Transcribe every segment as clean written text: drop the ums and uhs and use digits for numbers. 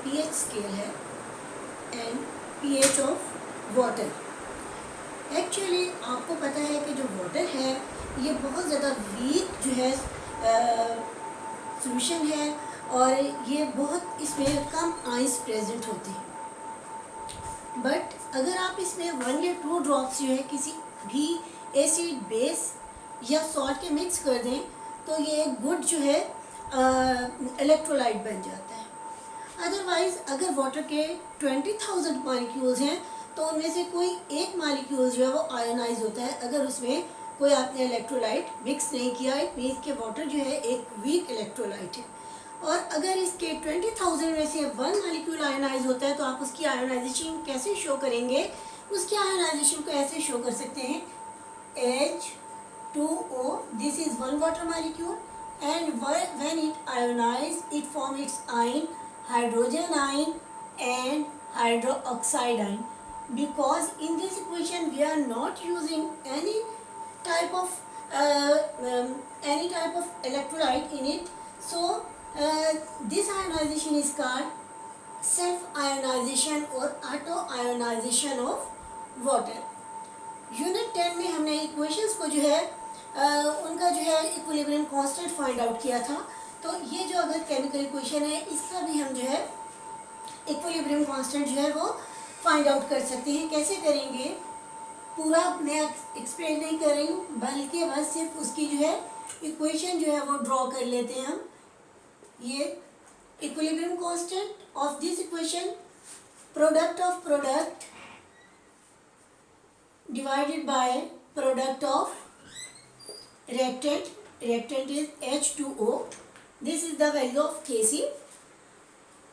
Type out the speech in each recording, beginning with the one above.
pH scale है and pH of water. Actually आपको पता है कि जो वाटर है ये बहुत ज़्यादा वीक जो है सॉल्यूशन है और ये बहुत इसमें कम आइंस प्रेजेंट होते हैं। बट अगर आप इसमें 1 या 2 ड्रॉप्स जो है किसी भी एसिड बेस या सॉल्ट के मिक्स कर दें तो ये गुड जो है इलेक्ट्रोलाइट बन जाता है। अदरवाइज़ अगर वाटर के 20,000 मॉलिक्यूल्स हैं तो उनमें से कोई एक मॉलिक्यूल जो है वो आयोनाइज होता है अगर उसमें कोई आपने इलेक्ट्रोलाइट मिक्स नहीं किया। इट मीन्स के वाटर जो है एक वीक इलेक्ट्रोलाइट है। और अगर इसके 20,000 में से 1 मॉलिक्यूल आयोनाइज होता है तो आप उसकी आयोनाइजेशन कैसे शो करेंगे? उसकी आयोनाइजेशन को ऐसे शो कर सकते हैं H2O, this is 1 water molecule and when it ionized it form its ion, hydrogen ion and hydroxide ion. Because in this equation we are not using any type of electrolyte in it, so this ionization is called self ionization or auto ionization of water. Unit 10 में हमने equations को जो है उनका जो है equilibrium constant find out किया था। तो ये जो अगर केमिकल इक्वेशन है इसका भी हम जो है इक्विलिब्रियम कांस्टेंट जो है वो फाइंड आउट कर सकते हैं। कैसे करेंगे पूरा मैं एक्सप्लेन नहीं कर रही हूँ, बल्कि बस सिर्फ उसकी जो है इक्वेशन जो है वो ड्रॉ कर लेते हैं हम। ये equilibrium constant of this equation, product of product divided by product of reactant is H2O, this is the value of Kc।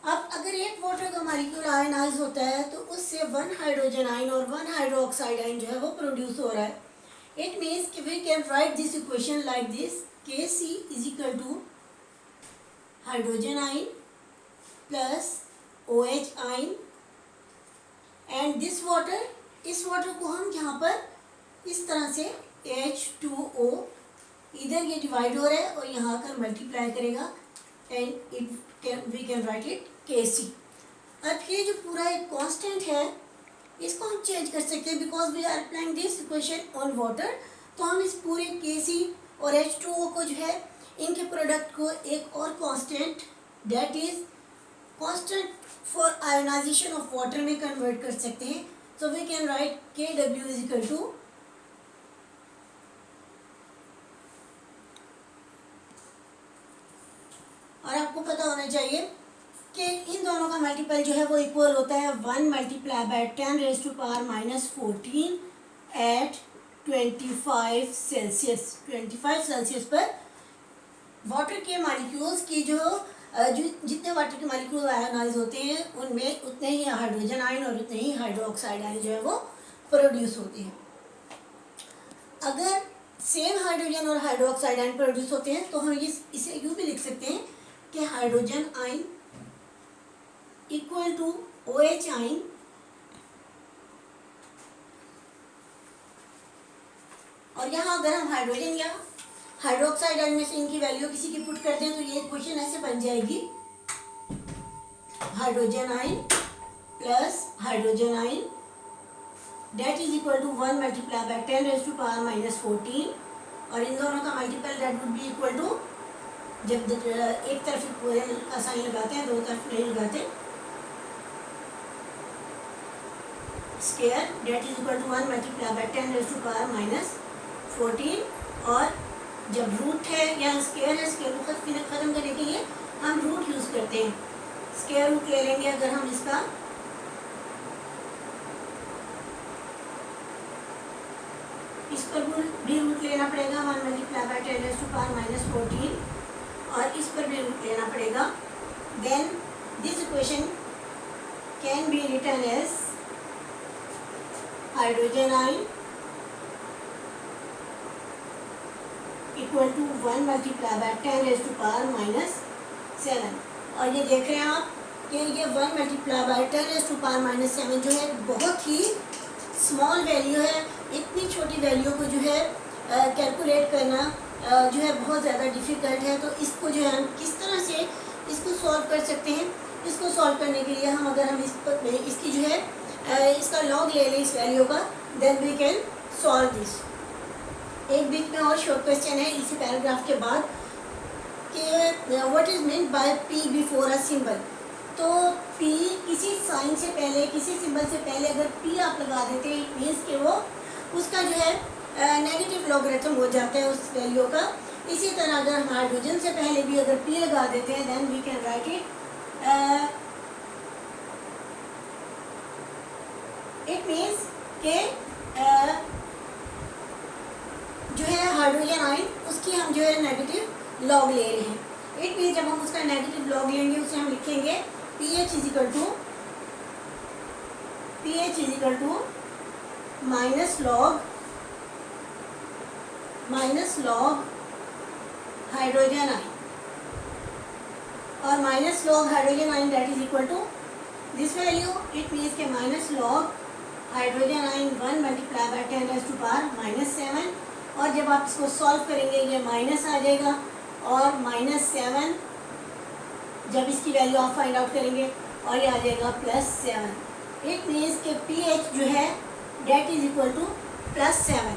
अब अगर एक वाटर का मॉलिक्यूल आयनाइज होता है तो उससे 1 हाइड्रोजन आयन और 1 हाइड्रोक्साइड आयन जो है वो प्रोड्यूस हो रहा है। इट मीन्स कि we can write this equation like this, Kc is equal to hydrogen ion plus OH ion and this water, इस वाटर को हम यहाँ पर इस तरह से H2O, इधर ये डिवाइड हो रहा है और यहाँ आकर मल्टीप्लाई करेगा and we can write it Kc। अब ये जो पूरा एक कांस्टेंट है इसको हम चेंज कर सकते हैं because we are applying this equation on water. तो हम इस पूरे Kc और H2O को जो है इनके प्रोडक्ट को एक और constant that is constant for ionization of water में कन्वर्ट कर सकते हैं। So we can write Kw is equal to और आपको पता होना चाहिए कि इन दोनों का मल्टीपल जो है वो इक्वल होता है 1 multiply by 10 raise to power -14 at 25 Celsius. 25 Celsius पर वाटर के मॉलिक्यूल्स की जो जितने वाटर के मॉलिक्यूल आयोनाइज होते हैं उनमें उतने ही हाइड्रोजन आयन और उतने ही हाइड्रोक्साइड आयन जो है वो प्रोड्यूस होते हैं। अगर सेम हाइड्रोजन और हाइड्रोक्साइड आयन प्रोड्यूस होते हैं तो हम इसे यूँ भी लिख सकते हैं कि hydrogen ion equal to OH ion और यहाँ अगर हम हाइड्रोजन या हाइड्रोक्साइड आयन में से इनकी वैल्यू किसी की पुट करते हैं तो ये इक्वेशन ऐसे बन जाएगी, hydrogen ion plus hydrogen ion that is equal to 1 multiply by 10 raise to power -14 और इन दोनों का multiple that would be equal to, जब एक तरफ इक्वल का साइन लगाते हैं दो तरफ नहीं लगाते, square that is equal to 1 multiply by 10 raise to power -14 और जब रूट है या स्क्वायर है, स्क्वायर को खत्म करने के लिए हम रूट यूज़ करते हैं। स्क्वायर रूट ले लेंगे अगर हम इसका, इस पर भी रूट लेना पड़ेगा 1 multiply by 10 raise to power -14 और इस पर भी रूट लेना पड़ेगा। Then this equation can be written as hydrogen ion equal to 1 multiply by 10 raise to power -7 और ये देख रहे हैं आप कि ये 1 multiply by 10 raise to power -7 जो है बहुत ही स्मॉल वैल्यू है। इतनी छोटी वैल्यू को जो है कैलकुलेट करना जो है बहुत ज़्यादा डिफ़िकल्ट है। तो इसको जो है हम किस तरह से इसको सॉल्व कर सकते हैं, इसको सॉल्व करने के लिए हम अगर हम इसकी जो है इसका लॉग ले लें इस वैल्यू का, then we can solve this. एक बीच में और शॉर्ट क्वेश्चन है इसी पैराग्राफ के बाद कि what is mean by P before a symbol. तो पी किसी साइन से पहले, किसी सिंबल से पहले अगर पी आप लगा देते हैं, इट मीन्स कि वो उसका जो है नेगेटिव लॉगरिथम हो जाता है उस वैल्यू का। इसी तरह अगर हम हाइड्रोजन से पहले भी अगर पी लगा देते हैं, then we can write it means के जो है हाइड्रोजन आयन उसकी हम जो है नेगेटिव लॉग ले रहे हैं। इट मीन्स जब हम उसका नेगेटिव लॉग लेंगे उसे हम लिखेंगे pH is equal to minus log hydrogen ion, और minus log hydrogen ion that is equal to this value. It means के minus log hydrogen ion 1 multiply by 10⁻⁻⁷, और जब आप इसको सॉल्व करेंगे ये माइनस आ जाएगा, और -7 जब इसकी वैल्यू आप फाइंड आउट करेंगे और ये आ जाएगा +7। इट मीन्स के pH जो है डेट इज इक्वल टू +7।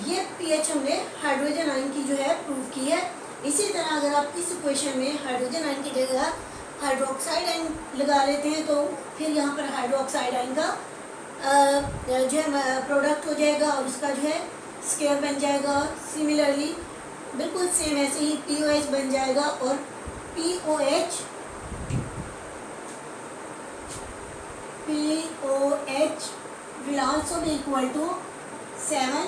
ये pH हमने हाइड्रोजन आयन की जो है प्रूव की है। इसी तरह अगर आप इस इक्वेशन में हाइड्रोजन आयन की जगह हाइड्रोक्साइड आयन लगा लेते हैं तो फिर यहाँ पर हाइड्रोक्साइड आयन का जो है प्रोडक्ट हो जाएगा और उसका जो है स्क्वायर बन जाएगा। सिमिलरली बिल्कुल सेम ऐसे ही POH बन जाएगा, और POH will also be equal to 7,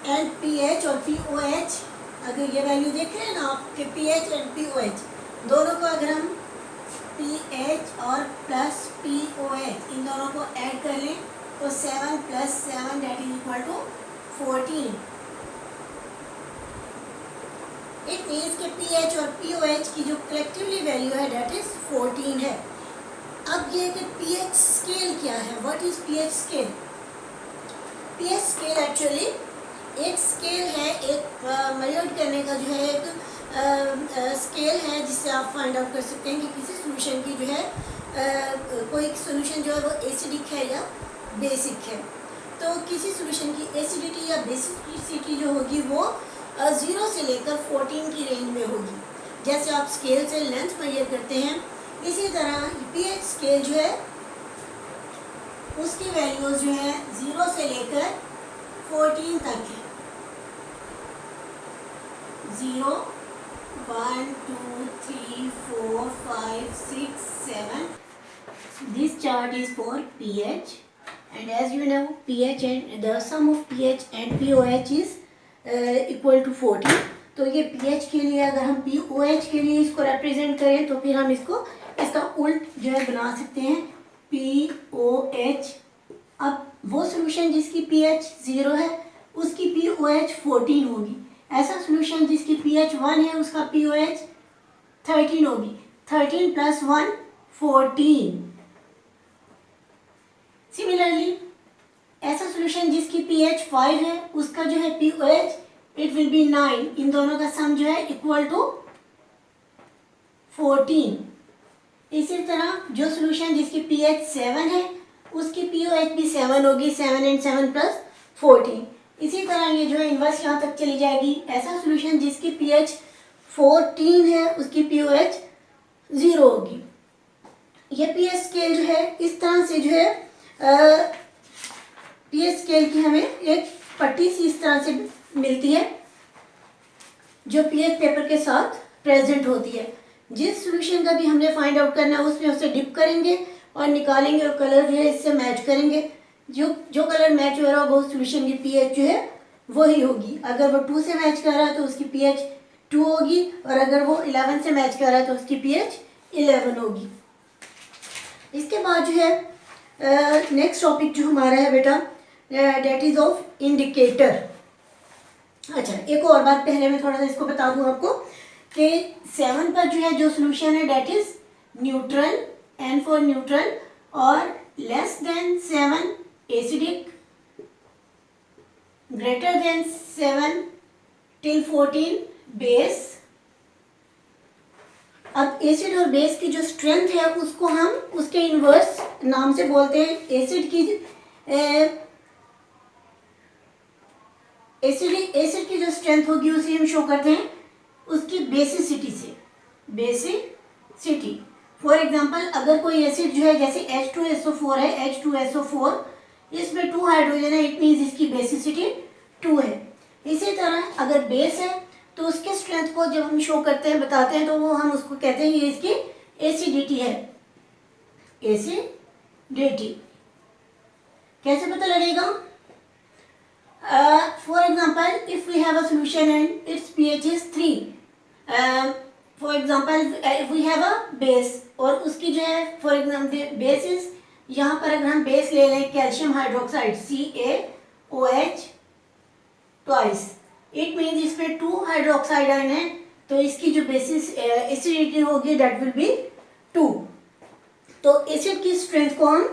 and pH और POH अगर ये वैल्यू देख रहे हैं ना आपके pH एंड POH दोनों को अगर हम pH और प्लस POH इन दोनों को ऐड कर लें तो 7 + 7 that is equal to 14। It means के pH और POH की जो कलेक्टिवली वैल्यू है दैट इज 14 है। अब ये कि pH स्केल क्या है, what is pH scale? pH scale actually एक स्केल है, एक मेजर करने का जो है एक स्केल है जिससे आप फाइंड आउट कर सकते हैं कि किसी सोल्यूशन की जो है कोई सोल्यूशन जो है वो एसिडिक है या बेसिक है। तो किसी सोल्यूशन की एसिडिटी या बेसिसिटी जो होगी वो 0 से लेकर 14 की रेंज में होगी। जैसे आप स्केल से लेंथ मेजर करते हैं, इसी तरह pH स्केल जो है उसकी वैल्यूज जो है 0 से लेकर 14 तक है। 0 1 2 3 4 5 6 7। This chart is for pH, and as you know pH and the sum of pH and POH is equal to 14। तो ये pH के लिए अगर हम POH के लिए इसको रिप्रेजेंट करें तो फिर हम इसको इसका उल्ट जो है बना सकते हैं POH। अब वो सोल्यूशन जिसकी pH 0 है उसकी POH 14 होगी। ऐसा सोल्यूशन जिसकी pH 1 है उसका POH 13 होगी। 13 + 1 14। सिमिलरली ऐसा सोल्यूशन जिसकी pH 5 है उसका जो है POH इट विल बी 9। इन दोनों का सम जो है इक्वल टू 14। इसी तरह जो सोल्यूशन जिसकी pH 7 है उसकी POH भी 7 होगी। 7 + 7 + 14। इसी तरह ये जो है इन्वर्स यहाँ तक चली जाएगी। ऐसा सोल्यूशन जिसकी pH 14 है उसकी POH 0 होगी। ये pH स्केल जो है इस तरह से जो है pH स्केल की हमें एक पट्टी सी इस तरह से मिलती है जो pH पेपर के साथ प्रेजेंट होती है। जिस सोल्यूशन का भी हमने फाइंड आउट करना है उसमें उसे डिप करेंगे और निकालेंगे और कलर जो है इससे मैच करेंगे। जो कलर मैच हो रहा होगा उस सोल्यूशन की pH जो है वही होगी। अगर वो 2 से मैच कर रहा है तो उसकी pH 2 होगी, और अगर वो 11 से मैच कर रहा है तो उसकी pH 11 होगी। इसके बाद जो है नेक्स्ट टॉपिक जो हमारा है बेटा डेट इज ऑफ इंडिकेटर। अच्छा, एक और बात पहले मैं थोड़ा सा इसको बता दूं आपको कि 7 पर जो है जो सोल्यूशन है that is neutral, N for neutral, और less than 7 acidic, greater than 7 till 14 base, अब एसिड और बेस की जो स्ट्रेंथ है उसको हम उसके इन्वर्स नाम से बोलते हैं। एसिड की जो स्ट्रेंथ होगी उसे हम शो करते हैं उसकी बेसिसिटी से। बेसिसिटी फॉर एग्जांपल अगर कोई एसिड जो है जैसे H2SO4 है, H2SO4 इसमें 2 हाइड्रोजन है, इट मीन्स इसकी बेसिसिटी 2 है। इसी तरह अगर बेस है तो उसके स्ट्रेंथ को जब हम शो करते हैं बताते हैं तो वो हम उसको कहते हैं ये इसकी एसिडिटी है। एसिडिटी कैसे पता लगेगा? For example if we have a solution and it's pH is 3, for example if we have a base और उसकी जो है फॉर एग्जांपल बेस इज, यहाँ पर अगर हम बेस ले लें calcium hydroxide CaOH twice, it means इसमें 2 हाइड्रोक्साइड आयन है तो इसकी जो बेसिस एसिडिटी होगी दैट विल बी 2। तो एसिड की स्ट्रेंथ को हम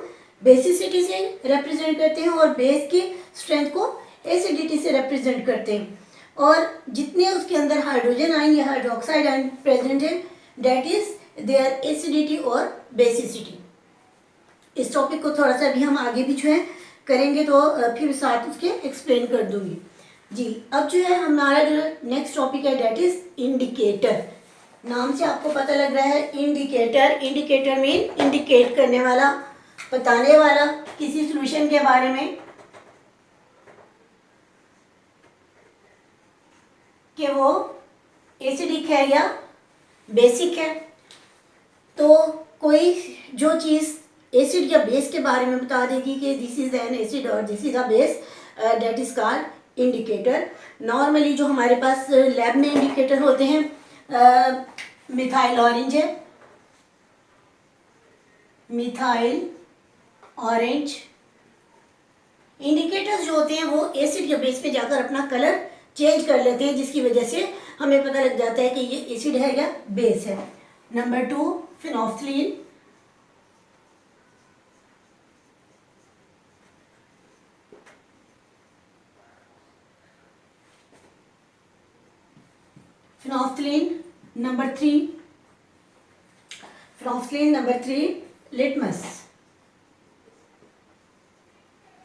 बेसिसिटी से रिप्रेजेंट करते हैं और बेस की स्ट्रेंथ को एसिडिटी से रिप्रेजेंट करते हैं। और जितने उसके अंदर हाइड्रोजन आयन या हाइड्रोक्साइड आयन प्रेजेंट है दैट इज देयर एसिडिटी और बेसिसिटी। इस टॉपिक को थोड़ा सा अभी हम आगे भी जो है करेंगे तो फिर साथ उसके एक्सप्लेन कर दूंगी जी। अब जो है हमारा जो नेक्स्ट टॉपिक है दैट इज इंडिकेटर। नाम से आपको पता लग रहा है इंडिकेटर। इंडिकेटर मीन इंडिकेट करने वाला, बताने वाला किसी सॉल्यूशन के बारे में कि वो एसिडिक है या बेसिक है। तो कोई जो चीज़ एसिड या बेस के बारे में बता देगी कि दिस इज एन एसिड और this is a base, that is called indicator. Normally जो हमारे पास लैब में इंडिकेटर होते हैं मिथाइल ऑरेंज है, मिथाइल ऑरेंज। इंडिकेटर्स जो होते हैं वो एसिड या बेस पे जाकर अपना कलर चेंज कर लेते हैं जिसकी वजह से हमें पता लग जाता है कि ये एसिड है या बेस है। Number 2 phenolphthalein. Phenolphthalein number 3, phenolphthalein number 3 litmus.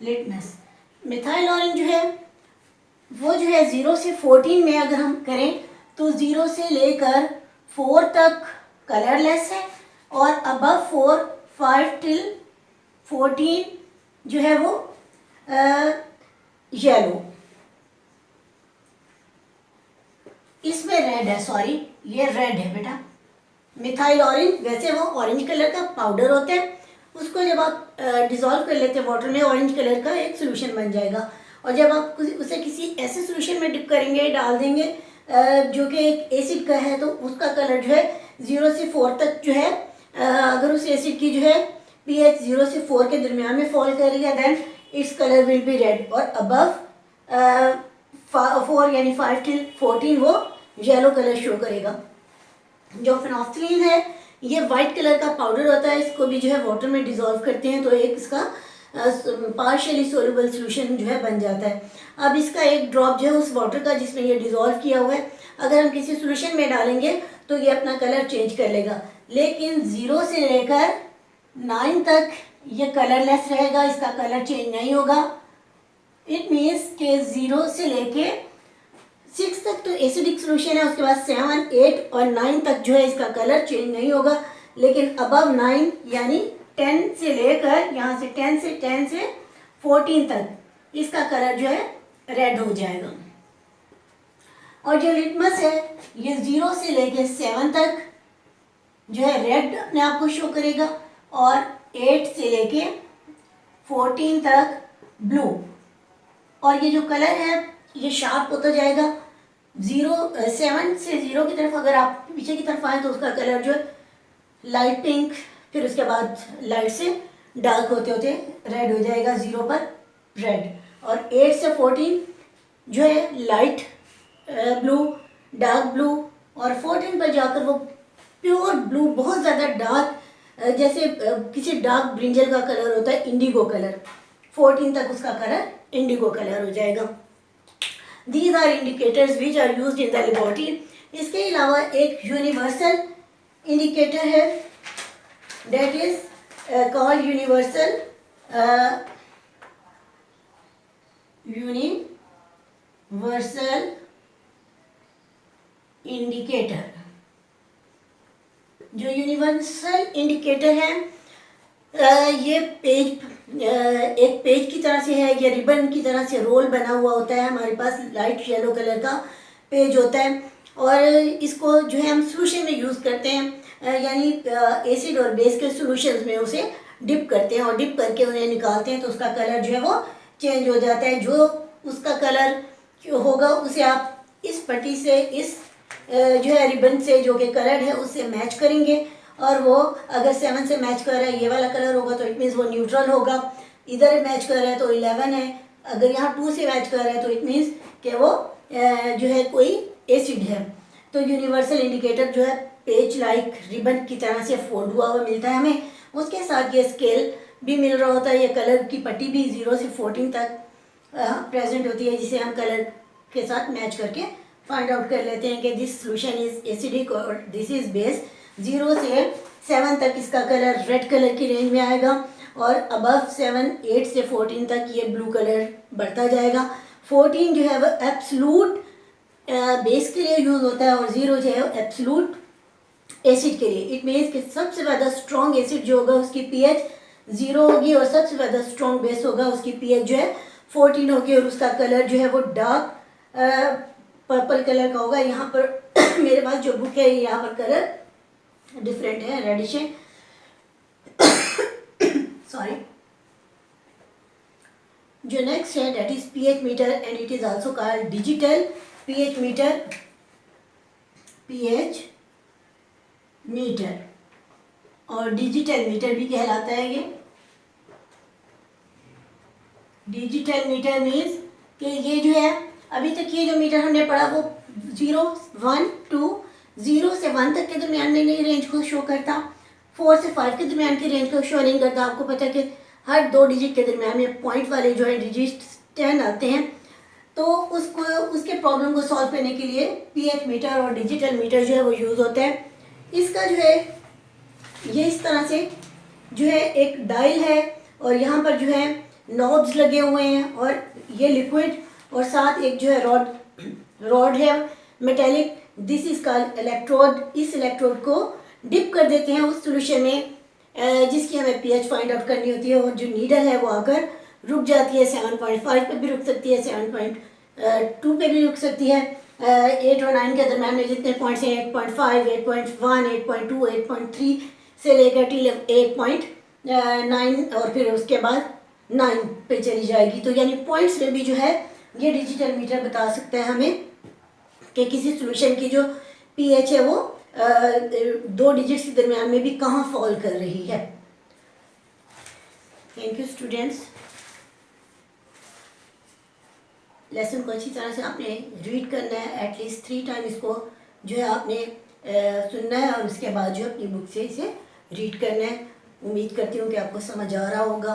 Litmus methyl orange जो है वो जो है 0 से 14 में अगर हम करें तो 0 से लेकर 4 तक कलरलेस है और अबव 4 5 till 14 जो है वो येलो। इसमें रेड है, सॉरी ये रेड है बेटा। मिथाइल ऑरेंज वैसे वो ऑरेंज कलर का पाउडर होता है, उसको जब आप डिसॉल्व कर लेते हैं वाटर में ऑरेंज कलर का एक सोल्यूशन बन जाएगा। और जब आप उसे किसी ऐसे सोल्यूशन में डिप करेंगे, डाल देंगे जो कि एक एसिड का है तो उसका कलर जो है 0 से 4 तक जो है अगर उस एसिड की जो है pH 0 से 4 के दरमियान में फॉल करेगा then its colour will be red और अबव 4 यानी 5 till 14 वो येलो कलर शो करेगा। जो फिनोल्फ्थलीन है ये वाइट कलर का पाउडर होता है, इसको भी जो है वाटर में डिसॉल्व करते हैं तो एक इसका पार्शियली सोल्यूबल सोल्यूशन जो है बन जाता है। अब इसका एक ड्रॉप जो है उस वाटर का जिसमें ये डिसॉल्व किया हुआ है अगर हम किसी सोल्यूशन में डालेंगे तो ये अपना कलर चेंज कर लेगा, लेकिन 0 से लेकर 9 तक ये कलरलेस रहेगा, इसका कलर चेंज नहीं होगा। इट मीन्स के 0 से लेके 6 तक तो एसिडिक सोल्यूशन है, उसके बाद 7 8 और 9 तक जो है इसका कलर चेंज नहीं होगा, लेकिन अबव 9 यानी 10 से लेकर यहाँ से 10 से 14 तक इसका कलर जो है रेड हो जाएगा। और जो लिटमस है ये 0 से लेकर 7 तक जो है रेड अपने आप को शो करेगा और 8 से लेके 14 तक ब्लू। और ये जो कलर है ये शार्प होता जाएगा। 7 से 0 की तरफ अगर आप पीछे की तरफ आए तो उसका कलर जो है लाइट पिंक, फिर उसके बाद लाइट से डार्क होते होते रेड हो जाएगा, 0 पर रेड। और 8 से 14 जो है लाइट ब्लू, डार्क ब्लू, और 14 पर जाकर वो प्योर ब्लू, बहुत ज़्यादा डार्क, जैसे किसी डार्क ब्रिंजल का कलर होता है इंडिगो कलर, 14 तक उसका कलर इंडिगो कलर हो जाएगा। These are indicators which are used in the laboratory. इसके अलावा एक यूनिवर्सल इंडिकेटर है, that is called universal indicator. जो यूनिवर्सल इंडिकेटर है ये एक पेज की तरह से है, या रिबन की तरह से रोल बना हुआ होता है। हमारे पास लाइट येलो कलर का पेज होता है और इसको जो है हम सोल्यूशन में यूज़ करते हैं, यानी एसिड और बेस के सॉल्यूशंस में उसे डिप करते हैं और डिप करके उन्हें निकालते हैं तो उसका कलर जो है वो चेंज हो जाता है। जो उसका कलर होगा उसे आप इस पट्टी से, इस जो है रिबन से जो कि कलर है उससे मैच करेंगे, और वो अगर 7 से मैच कर रहा है ये वाला कलर होगा तो इट मीन्स वो न्यूट्रल होगा। इधर मैच कर रहा है तो 11 है, अगर यहाँ 2 से मैच कर रहा है तो इट मीन्स कि वो जो है कोई एसिड है। तो यूनिवर्सल इंडिकेटर जो है पेज लाइक रिबन की तरह से फोल्ड हुआ हुआ मिलता है हमें, उसके साथ ये स्केल भी मिल रहा होता है। ये कलर की पट्टी भी 0 से 14 तक प्रेजेंट होती है, जिसे हम कलर के साथ मैच करके फाइंड आउट कर लेते हैं कि दिस सॉल्यूशन इज एसिडिक और दिस इज बेस। 0 से 7 तक इसका कलर रेड कलर की रेंज में आएगा और अबव 7, 8 से 14 तक ये ब्लू कलर बढ़ता जाएगा। 14 जो है वो एब्सोल्यूट बेस के लिए यूज़ होता है और 0 जो है एब्सोल्यूट एसिड के लिए। इट मीन्स कि सबसे ज़्यादा स्ट्रॉन्ग एसिड जो होगा उसकी पीएच 0 होगी और सबसे ज़्यादा स्ट्रॉन्ग बेस होगा उसकी पीएच जो है 14 होगी और उसका कलर जो है वो डार्क पर्पल कलर का होगा। यहाँ पर मेरे पास जो बुक है यहाँ पर कलर डिफरेंट है, रेडिश है सॉरी। जो नेक्स्ट है that is pH meter and it is also called digital pH meter. PH meter और डिजिटल मीटर भी कहलाता है ये। डिजिटल मीटर मीन्स कि ये जो है अभी तक ये जो मीटर हमने पढ़ा वो 0, 1, 2, 0 से 1 तक के दरमियान में नहीं रेंज को शो करता, 4 से 5 के दरमियान की रेंज को शो नहीं करता। आपको पता है कि हर 2 डिजिट के दरमियान में पॉइंट वाले जो है डिजिट 10 आते हैं। तो उसको उसके प्रॉब्लम को सॉल्व करने के लिए पीएच मीटर और डिजिटल मीटर जो है वो यूज़ होता है। इसका जो है ये इस तरह से जो है एक डायल है और यहाँ पर जो है नॉब्स लगे हुए हैं और ये लिक्विड और साथ एक जो है रॉड है metallic, this is called electrode. इस इलेक्ट्रोड को डिप कर देते हैं उस सॉल्यूशन में जिसकी हमें पीएच फाइंड आउट करनी होती है और जो नीडल है वो आकर रुक जाती है 7.5 पे भी रुक सकती है, 7.2 पे भी रुक सकती है। 8 और 9 के दरम्यान में जितने पॉइंट्स हैं 8.5, 8.1, 8.2, 8.3 से लेकर टिल 8.9 और फिर उसके बाद 9 पे चली जाएगी। तो यानी पॉइंट्स में भी जो है ये डिजिटल मीटर बता सकता है हमें कि किसी सॉल्यूशन की जो पीएच है वो 2 डिजिट्स के दरमियान में भी कहाँ फॉल कर रही है। Thank you students. लेसन को अच्छी तरह से आपने रीड करना है, एटलीस्ट 3 टाइम इसको जो है आपने सुनना है और उसके बाद जो अपनी बुक से इसे रीड करना है। उम्मीद करती हूँ कि आपको समझ आ रहा होगा।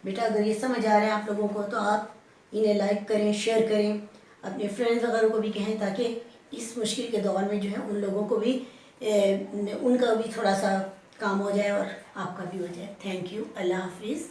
बेटा अगर ये समझ आ रहा है आप लोगों को तो आप इन्हें लाइक करें, शेयर करें, अपने फ्रेंड्स वगैरह को भी कहें ताकि इस मुश्किल के दौर में जो है उन लोगों को भी उनका भी थोड़ा सा काम हो जाए और आपका भी हो जाए। Thank you. अल्लाह हाफिज़।